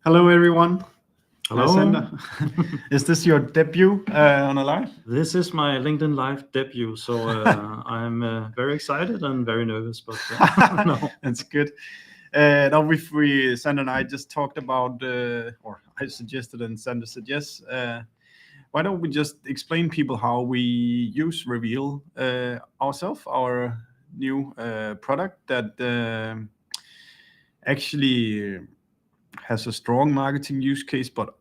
Hello, everyone. Hi, Hello. Sander. Is this your debut on a live? This is my LinkedIn Live debut, so I'm very excited and very nervous, but no. That's good. Now, Sander and I just talked about, or I suggested and Sander said yes. Why don't we just explain people how we use Reveal ourselves, our new product that actually has a strong marketing use case, but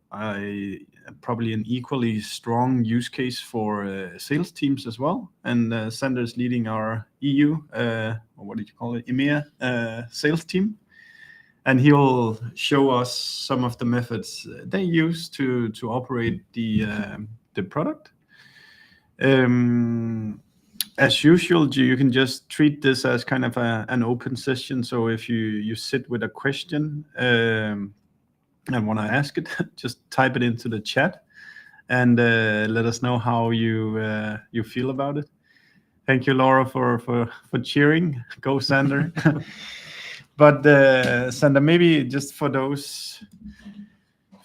probably an equally strong use case for sales teams as well. And Sander is leading our EU, or what did you call it, EMEA sales team. And he'll show us some of the methods they use to operate the product. As usual, you can just treat this as kind of an open session. So if you sit with a question and want to ask it, just type it into the chat and let us know how you feel about it. Thank you, Laura, for cheering. Go, Sander. But Sander, maybe just for those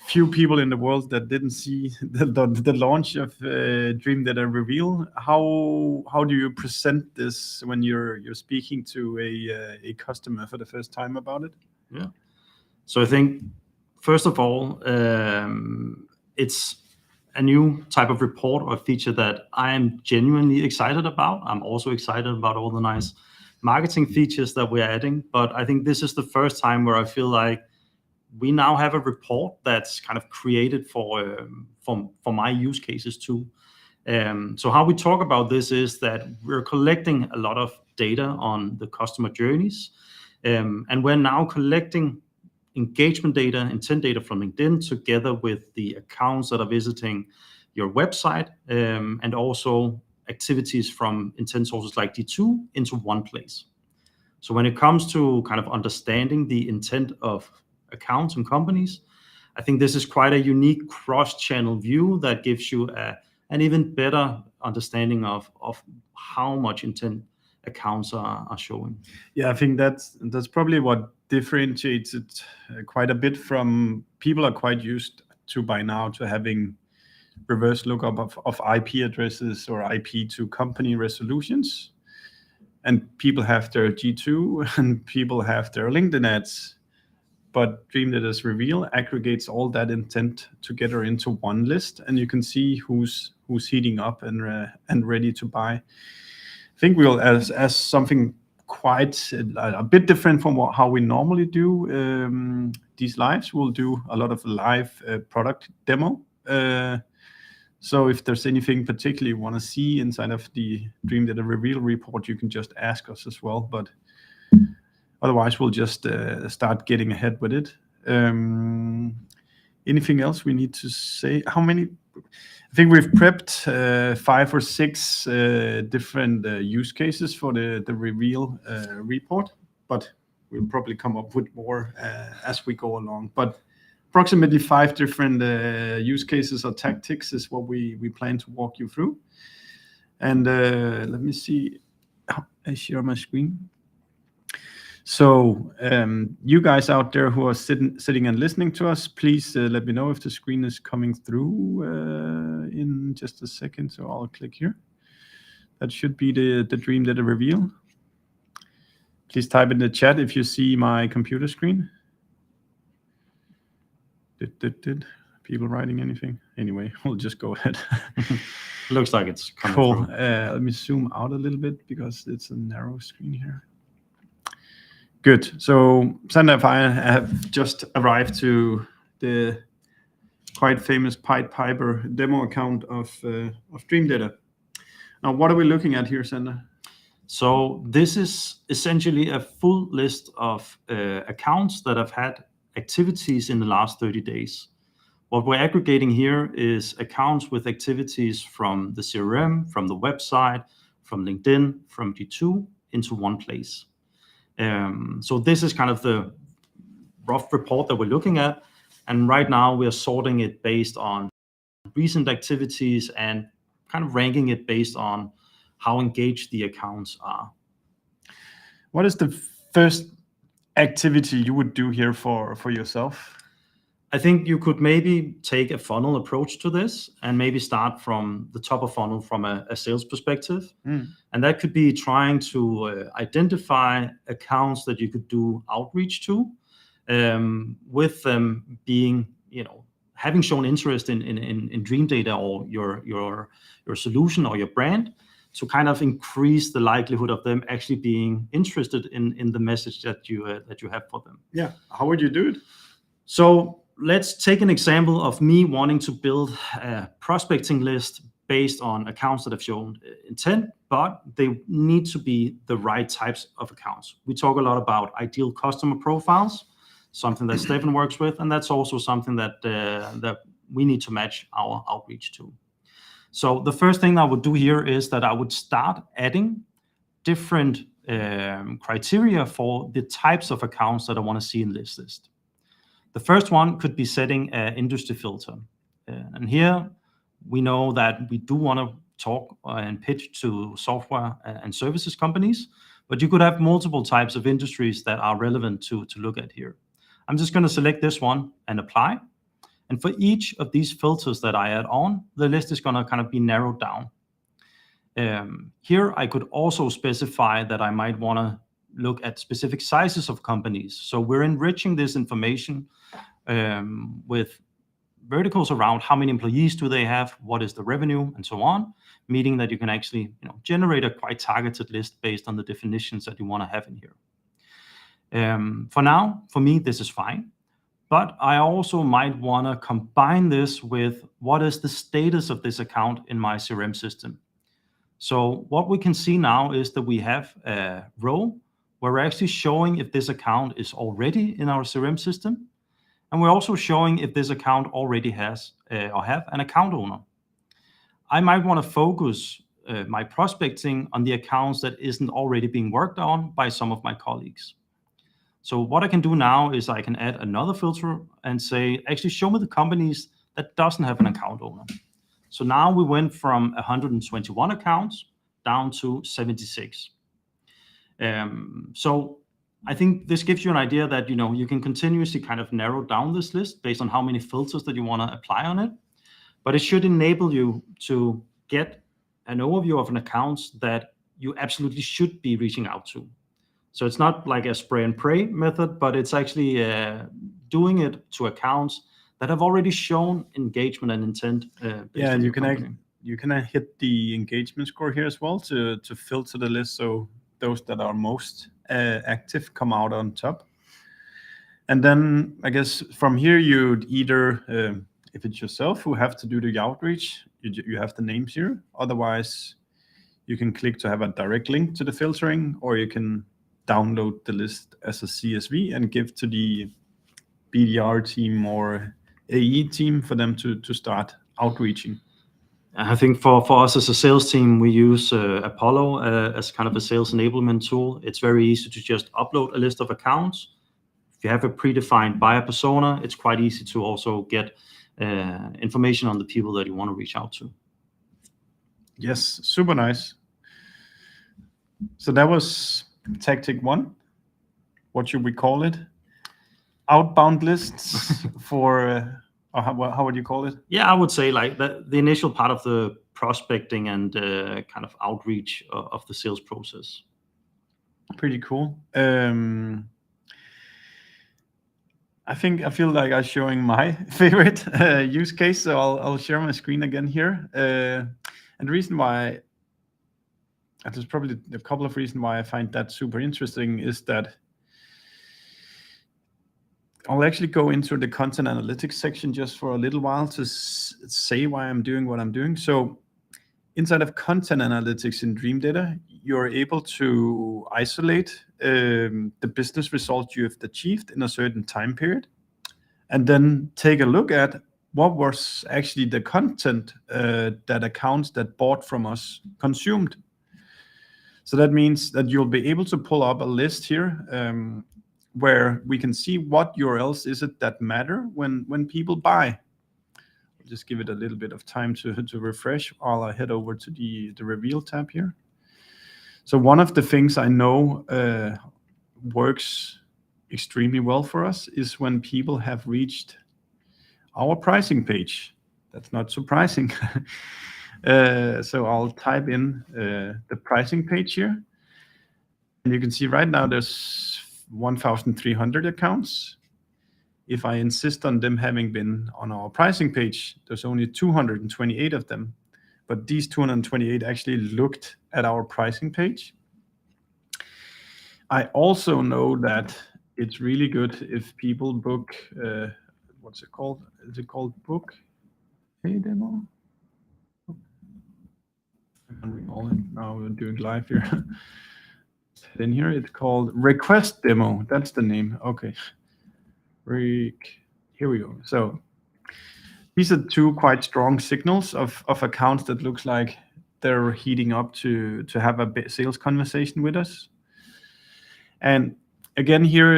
few people in the world that didn't see the launch of Dreamdata Reveal, how do you present this when you're speaking to a customer for the first time about it? Yeah. So I think first of all, it's a new type of report or feature that I am genuinely excited about. I'm also excited about all the nice marketing features that we're adding, but I think this is the first time where I feel like we now have a report that's kind of created for my use cases too. So how we talk about this is that we're collecting a lot of data on the customer journeys, and we're now collecting engagement data, intent data from LinkedIn together with the accounts that are visiting your website, and also activities from intent sources like D2 into one place. So when it comes to kind of understanding the intent of accounts and companies, I think this is quite a unique cross-channel view that gives you an even better understanding of how much intent accounts are showing. Yeah, I think that's probably what differentiates it quite a bit from people are quite used to by now to having reverse lookup of IP addresses or IP to company resolutions. And people have their G2 and people have their LinkedIn ads. But Dreamdata's Reveal aggregates all that intent together into one list, and you can see who's heating up and ready to buy. I think we'll as something quite a bit different from how we normally do these lives. We'll do a lot of live product demo. So if there's anything particularly you want to see inside of the Dreamdata Reveal report, you can just ask us as well. But otherwise, we'll just start getting ahead with it. Anything else we need to say? How many? I think we've prepped 5 or 6 different use cases for the Reveal report, but we'll probably come up with more as we go along. But approximately 5 different use cases or tactics is what we plan to walk you through. And let me see. I share my screen. So you guys out there who are sitting and listening to us, please let me know if the screen is coming through in just a second. So I'll click here. That should be the Dreamdata Reveal. Please type in the chat if you see my computer screen. Did people writing anything? Anyway, we'll just go ahead. Looks like it's coming cool. through. Let me zoom out a little bit because it's a narrow screen here. Good. So Sander and I have just arrived to the quite famous Pied Piper demo account of Dreamdata. Now, what are we looking at here, Sander? So this is essentially a full list of accounts that have had activities in the last 30 days. What we're aggregating here is accounts with activities from the CRM, from the website, from LinkedIn, from D2 into one place. So this is kind of the rough report that we're looking at. And right now we are sorting it based on recent activities and kind of ranking it based on how engaged the accounts are. What is the first activity you would do here for yourself? I think you could maybe take a funnel approach to this and maybe start from the top of funnel from a sales perspective. And that could be trying to identify accounts that you could do outreach to, with them being, having shown interest in Dreamdata or your solution or your brand, to kind of increase the likelihood of them actually being interested in the message that you have for them. Yeah. How would you do it? So let's take an example of me wanting to build a prospecting list based on accounts that have shown intent, but they need to be the right types of accounts. We talk a lot about ideal customer profiles, something that Steffen works with, and that's also something that we need to match our outreach to. So the first thing I would do here is that I would start adding different criteria for the types of accounts that I want to see in this list. The first one could be setting an industry filter. And here we know that we do want to talk and pitch to software and services companies, but you could have multiple types of industries that are relevant to look at here. I'm just going to select this one and apply. And for each of these filters that I add on, the list is going to kind of be narrowed down. Here I could also specify that I might want to look at specific sizes of companies. So we're enriching this information with verticals around how many employees do they have, what is the revenue, and so on, meaning that you can actually generate a quite targeted list based on the definitions that you want to have in here. For now, for me, this is fine. But I also might want to combine this with what is the status of this account in my CRM system. So what we can see now is that we have a row where we're actually showing if this account is already in our CRM system. And we're also showing if this account already has or have an account owner. I might want to focus my prospecting on the accounts that isn't already being worked on by some of my colleagues. So what I can do now is I can add another filter and say, actually show me the companies that doesn't have an account owner. So now we went from 121 accounts down to 76. So I think this gives you an idea that you can continuously kind of narrow down this list based on how many filters that you want to apply on it. But it should enable you to get an overview of an accounts that you absolutely should be reaching out to. So it's not like a spray and pray method, but it's actually doing it to accounts that have already shown engagement and intent. Yeah, and you can hit the engagement score here as well to filter the list, so those that are most active come out on top. And then I guess from here you'd either, if it's yourself who have to do the outreach, you have the names here. Otherwise, you can click to have a direct link to the filtering, or you can download the list as a CSV and give to the BDR team or AE team for them to start outreaching. I think for us as a sales team, we use Apollo as kind of a sales enablement tool. It's very easy to just upload a list of accounts. If you have a predefined buyer persona, it's quite easy to also get information on the people that you want to reach out to. Yes, super nice. So that was tactic 1. What should we call it? Outbound lists for, or how would you call it? Yeah, I would say like the initial part of the prospecting and kind of outreach of the sales process. Pretty cool. I feel like I'm showing my favorite use case, so I'll share my screen again here. And the reason why, and there's probably a couple of reasons why I find that super interesting, is that I'll actually go into the content analytics section just for a little while to say why I'm doing what I'm doing. So inside of content analytics in Dreamdata, you're able to isolate the business results you have achieved in a certain time period, and then take a look at what was actually the content that accounts that bought from us consumed. So that means that you'll be able to pull up a list here where we can see what URLs is it that matter when people buy. I'll just give it a little bit of time to refresh while I head over to the Reveal tab here. So one of the things I know works extremely well for us is when people have reached our pricing page. That's not surprising. So I'll type in the pricing page here. And you can see right now there's 1,300 accounts. If I insist on them having been on our pricing page, there's only 228 of them. But these 228 actually looked at our pricing page. I also know that it's really good if people book, what's it called? Is it called book a demo? I can't recall it. Now we're doing live here. Then here it's called request demo. That's the name. Okay. Here we go. So these are two quite strong signals of accounts that looks like they're heating up to have a sales conversation with us. And again here,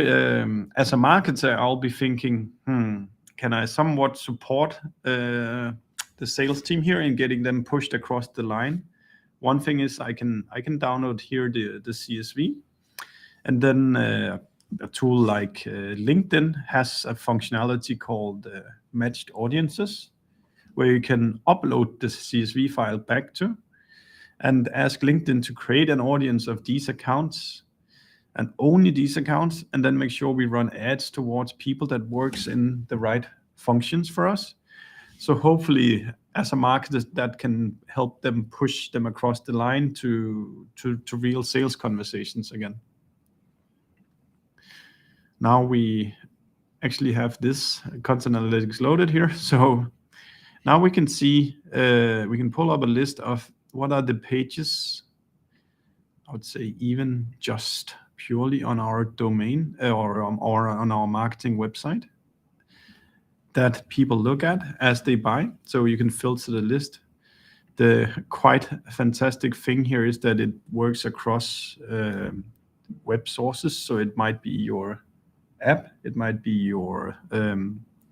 as a marketer, I'll be thinking, can I somewhat support the sales team here in getting them pushed across the line? One thing is I can download here the CSV, and then a tool like LinkedIn has a functionality called matched audiences, where you can upload the CSV file back to and ask LinkedIn to create an audience of these accounts and only these accounts, and then make sure we run ads towards people that works in the right functions for us. So hopefully, as a marketer, that can help them push them across the line to real sales conversations again. Now we actually have this content analytics loaded here. So now we can see, we can pull up a list of what are the pages, I would say even just purely on our domain or on our marketing website that people look at as they buy. So you can filter the list. The quite fantastic thing here is that it works across web sources. So it might be your app, it might be your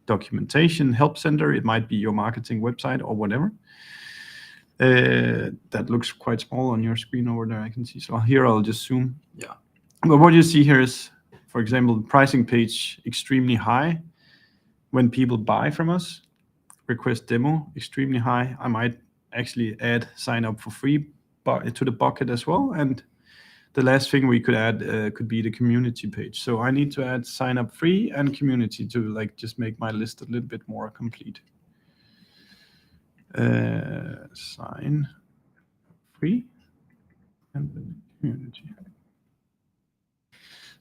documentation help center, it might be your marketing website or whatever. That looks quite small on your screen over there, I can see. So here I'll just zoom. Yeah. But what you see here is, for example, the pricing page extremely high when people buy from us. Request demo extremely high. I might actually add sign up for free to the bucket as well. And the last thing we could add could be the community page. So I need to add sign up free and community to like just make my list a little bit more complete. Sign free and community.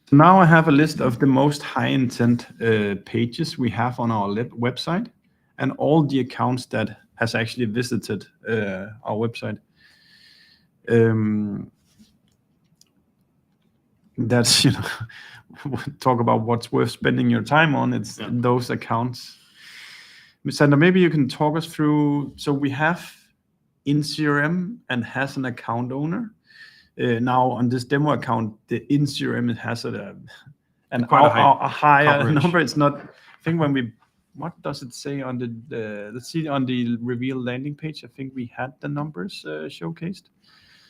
So now I have a list of the most high intent pages we have on our website and all the accounts that has actually visited our website. That's, talk about what's worth spending your time on. It's those accounts. Sander, maybe you can talk us through. So we have in CRM and has an account owner. Now on this demo account, the in CRM has a higher coverage. Number. It's not. I think when we, what does it say on the let's see on the Reveal landing page? I think we had the numbers showcased.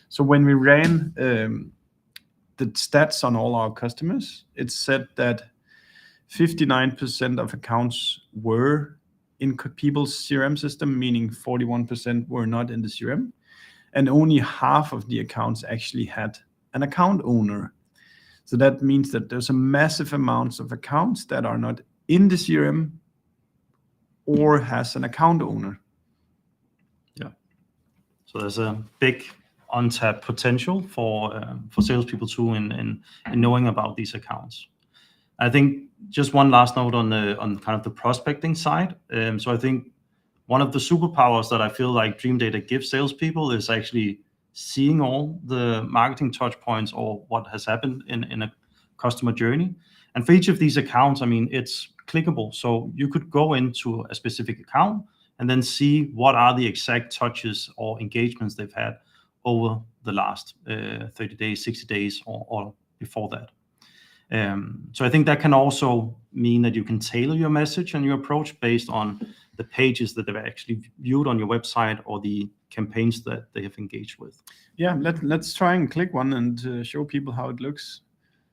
So when we ran the stats on all our customers, it said that 59% of accounts were in people's CRM system, meaning 41% were not in the CRM. And only half of the accounts actually had an account owner. So that means that there's a massive amount of accounts that are not in the CRM or has an account owner. Yeah. So there's a big untapped potential for salespeople too in knowing about these accounts. I think just one last note on kind of the prospecting side. So I think one of the superpowers that I feel like Dreamdata gives salespeople is actually seeing all the marketing touch points or what has happened in a customer journey. And for each of these accounts, I mean, it's clickable. So you could go into a specific account and then see what are the exact touches or engagements they've had over the last 30 days, 60 days, or before that. So I think that can also mean that you can tailor your message and your approach based on the pages that they've actually viewed on your website or the campaigns that they have engaged with. Yeah, let's try and click one and show people how it looks.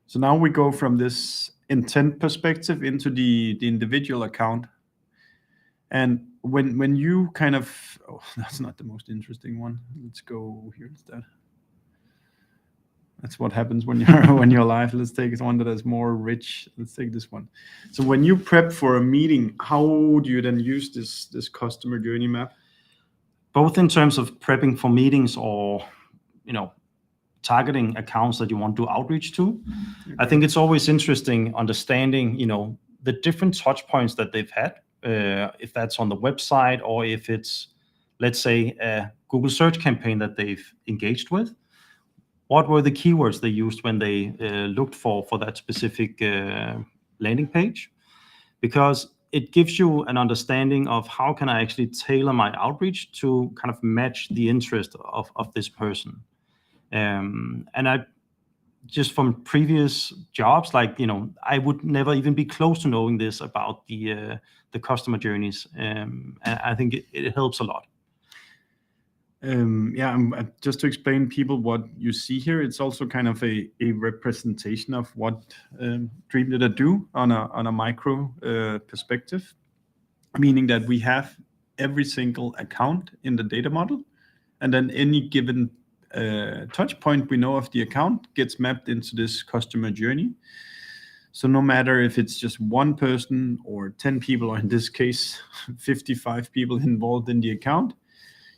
So now we go from this intent perspective into the individual account. And when you kind of, oh, that's not the most interesting one. Let's go here instead. That's what happens when you're when you're live. Let's take one that is more rich. Let's take this one. So when you prep for a meeting, how do you then use this customer journey map? Both in terms of prepping for meetings or, targeting accounts that you want to outreach to. Okay. I think it's always interesting understanding, the different touch points that they've had, if that's on the website or if it's, let's say, a Google search campaign that they've engaged with. What were the keywords they used when they looked for that specific landing page? Because it gives you an understanding of how can I actually tailor my outreach to kind of match the interest of this person. And I just from previous jobs, I would never even be close to knowing this about the customer journeys. And I think it helps a lot. Just to explain people what you see here, it's also kind of a representation of what Dreamdata do on a micro perspective, meaning that we have every single account in the data model, and then any given touch point we know of the account gets mapped into this customer journey. So no matter if it's just one person or 10 people, or in this case 55 people involved in the account,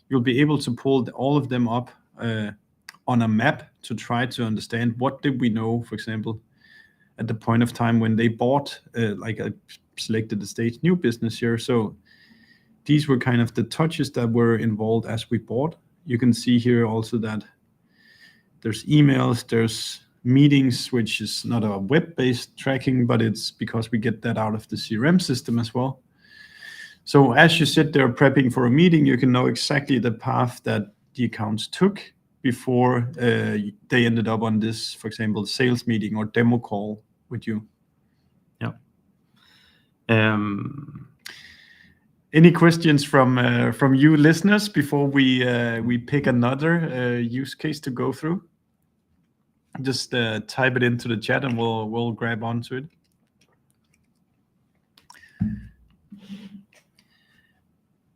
you'll be able to pull all of them up on a map to try to understand what did we know, for example, at the point of time when they bought, like I selected the stage new business here. So these were kind of the touches that were involved as we bought. You can see here also that there's emails, there's meetings, which is not a web-based tracking, but it's because we get that out of the CRM system as well. So as you sit there prepping for a meeting, you can know exactly the path that the accounts took before they ended up on this, for example, sales meeting or demo call with you. Yeah. Any questions from you listeners before we pick another use case to go through? Just type it into the chat and we'll grab onto it.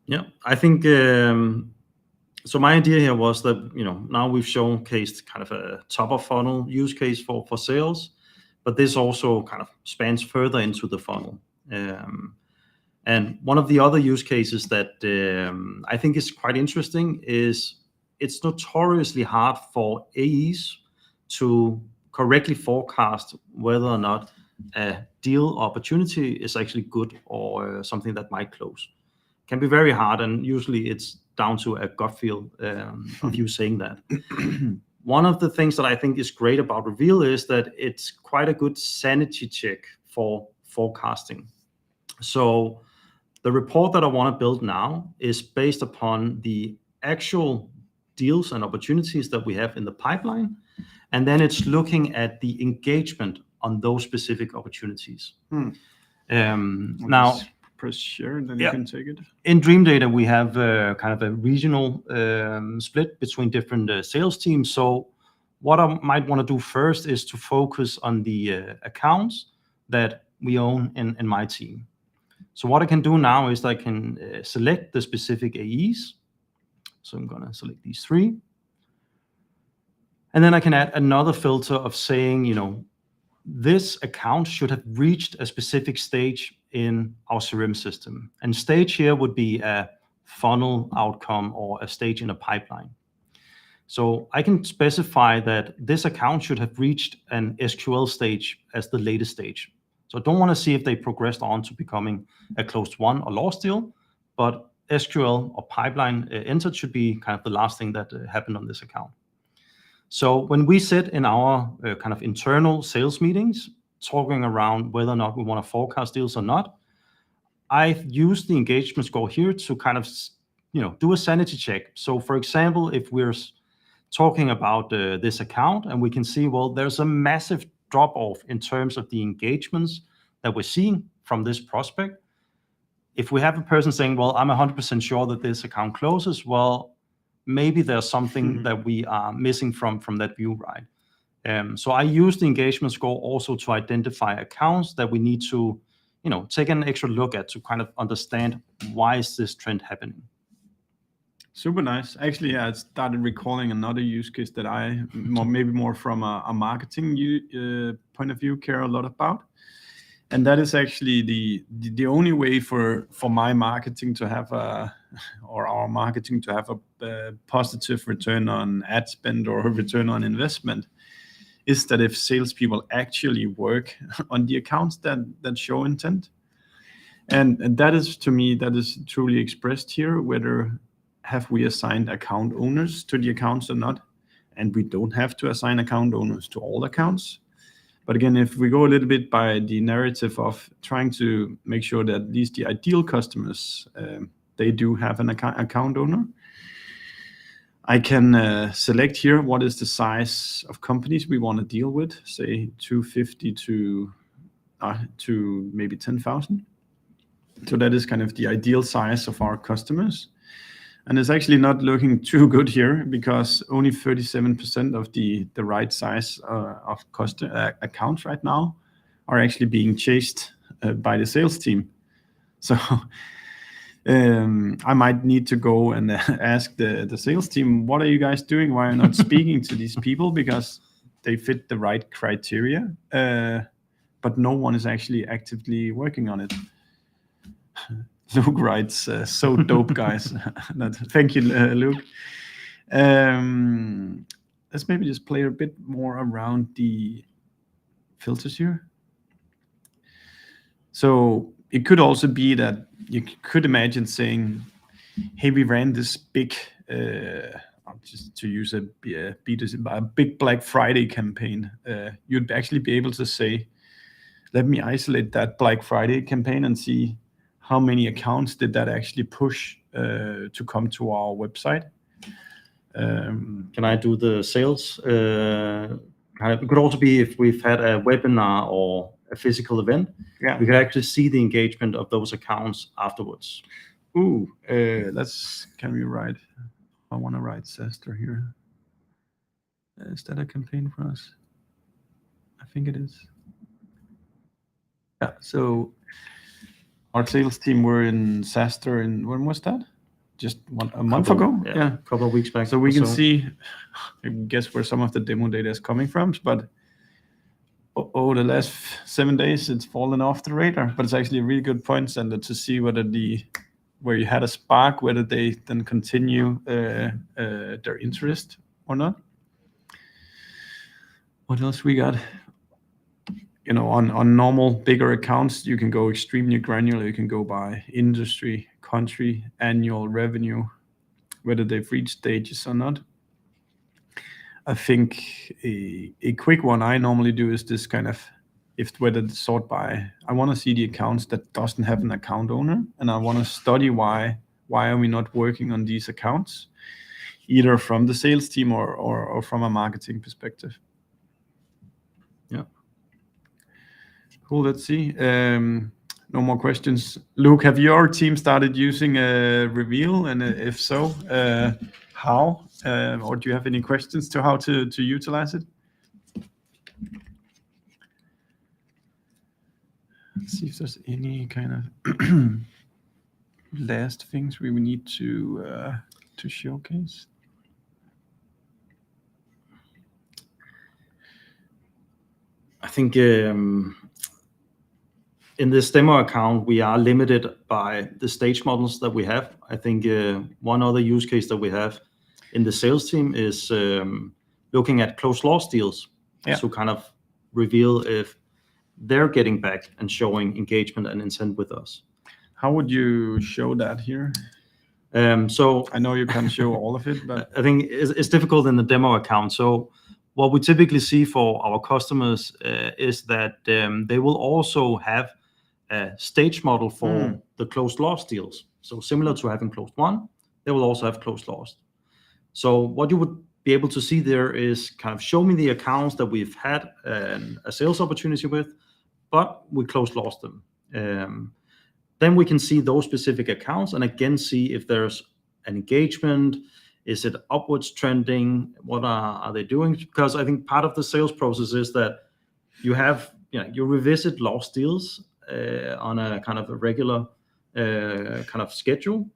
Yeah, I think so. My idea here was that now we've showcased kind of a top of funnel use case for sales, but this also kind of spans further into the funnel. And one of the other use cases that I think is quite interesting is it's notoriously hard for AEs to correctly forecast whether or not a deal opportunity is actually good or something that might close. Can be very hard, and usually it's down to a gut feel of you saying that. One of the things that I think is great about Reveal is that it's quite a good sanity check for forecasting. So the report that I want to build now is based upon the actual deals and opportunities that we have in the pipeline, and then it's looking at the engagement on those specific opportunities. Now, press share and then you can take it. In Dreamdata, we have kind of a regional split between different sales teams. So what I might want to do first is to focus on the accounts that we own in my team. So what I can do now is I can select the specific AEs. So I'm going to select these 3. And then I can add another filter of saying, this account should have reached a specific stage in our CRM system. And stage here would be a funnel outcome or a stage in a pipeline. So I can specify that this account should have reached an SQL stage as the latest stage. So I don't want to see if they progressed on to becoming a closed won or lost deal, but SQL or pipeline entered should be kind of the last thing that happened on this account. So when we sit in our kind of internal sales meetings, talking around whether or not we want to forecast deals or not, I've used the engagement score here to kind of, do a sanity check. So for example, if we're talking about this account and we can see, well, there's a massive drop off in terms of the engagements that we're seeing from this prospect. If we have a person saying, well, I'm 100% sure that this account closes, well, maybe there's something that we are missing from that view, right? So I use the engagement score also to identify accounts that we need to, take an extra look at to kind of understand why is this trend happening. Super nice. Actually, I started recalling another use case that I maybe more from a marketing point of view care a lot about, and that is actually the only way for my marketing to have our marketing to have a positive return on ad spend or return on investment is that if salespeople actually work on the accounts that show intent, and that is, to me, that is truly expressed here, whether have we assigned account owners to the accounts or not. And we don't have to assign account owners to all accounts. But again, if we go a little bit by the narrative of trying to make sure that at least the ideal customers, they do have an account owner, I can select here what is the size of companies we want to deal with, say 250 to maybe 10,000. So that is kind of the ideal size of our customers. And it's actually not looking too good here, because only 37% of the right size of accounts right now are actually being chased by the sales team. So I might need to go and ask the sales team, what are you guys doing? Why are you not speaking to these people? Because they fit the right criteria, but no one is actually actively working on it. Luke writes, so dope, guys. Thank you, Luke. Let's maybe just play a bit more around the filters here. So it could also be that you could imagine saying, hey, we ran this big, just to use a big Black Friday campaign. You'd actually be able to say, let me isolate that Black Friday campaign and see how many accounts did that actually push to come to our website. Can I do the sales? It could also be if we've had a webinar or a physical event. Yeah, we could actually see the engagement of those accounts afterwards. Ooh, can we write? I want to write Sester here. Is that a campaign for us? I think it is. Yeah, so our sales team were in Saster, and when was that? Just a month ago? Yeah, a couple of weeks back. So we can see, I guess, where some of the demo data is coming from, but the last 7 days it's fallen off the radar. But it's actually a really good point, Sander, to see whether where you had a spark, whether they then continue their interest or not. What else we got? On normal bigger accounts, you can go extremely granular. You can go by industry, country, annual revenue, whether they've reached stages or not. I think a quick one I normally do is this kind of, whether to sort by, I want to see the accounts that doesn't have an account owner, and I want to study why are we not working on these accounts, either from the sales team or from a marketing perspective. Yeah. Cool, let's see. No more questions. Luke, have your team started using Reveal? And if so, how? Or do you have any questions to how to utilize it? Let's see if there's any kind of last things we would need to showcase. I think in this demo account, we are limited by the stage models that we have. I think one other use case that we have in the sales team is looking at close loss deals to kind of reveal if they're getting back and showing engagement and intent with us. How would you show that here? So I know you can't show all of it, but I think it's difficult in the demo account. So what we typically see for our customers is that they will also have a stage model for the closed loss deals. So similar to having closed won, they will also have closed lost. So what you would be able to see there is kind of show me the accounts that we've had a sales opportunity with, but we closed lost them. Then we can see those specific accounts and again see if there's an engagement. Is it upwards trending? What are they doing? Because I think part of the sales process is that you revisit lost deals on a kind of a regular kind of schedule,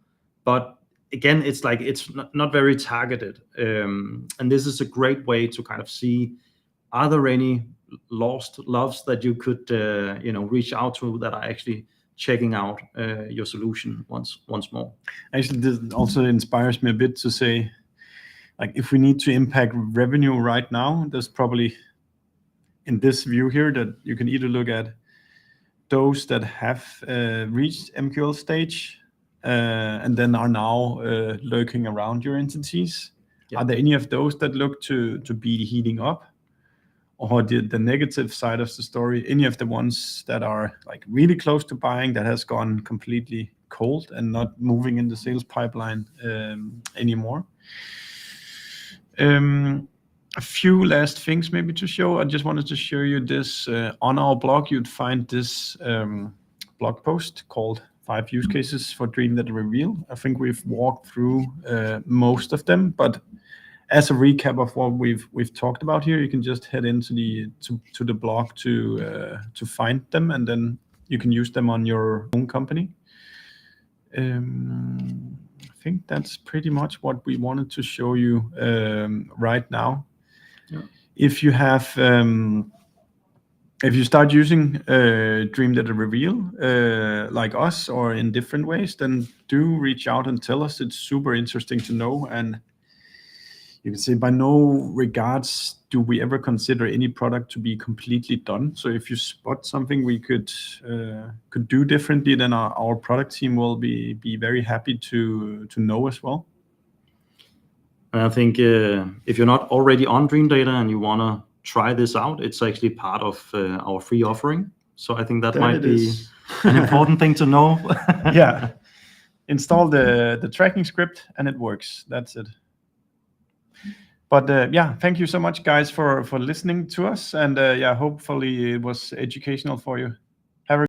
but again, it's like it's not very targeted, and this is a great way to kind of see, are there any lost loves that you could reach out to that are actually checking out your solution once more. Actually, this also inspires me a bit to say, like, if we need to impact revenue right now, there's probably in this view here that you can either look at those that have reached MQL stage and then are now lurking around your entities. Yeah. Are there any of those that look to be heating up? Or the negative side of the story, any of the ones that are like really close to buying, that has gone completely cold and not moving in the sales pipeline anymore? A few last things maybe to show. I just wanted to show you this. On our blog, you'd find this blog post called 5 Use Cases for Dreamdata Reveal. I think we've walked through most of them, but as a recap of what we've talked about here, you can just head into the blog to find them, and then you can use them on your own company. I think that's pretty much what we wanted to show you right now. Yeah. If you have if you start using Dreamdata Reveal like us or in different ways, then do reach out and tell us. It's super interesting to know. And you can say, by no regards do we ever consider any product to be completely done. So if you spot something we could do differently, then our product team will be very happy to know as well. And I think if you're not already on Dreamdata and you want to try this out, it's actually part of our free offering. So I think that might be an important thing to know. Yeah, install the tracking script and it works. That's it. But yeah, thank you so much, guys, for listening to us. And yeah, hopefully it was educational for you.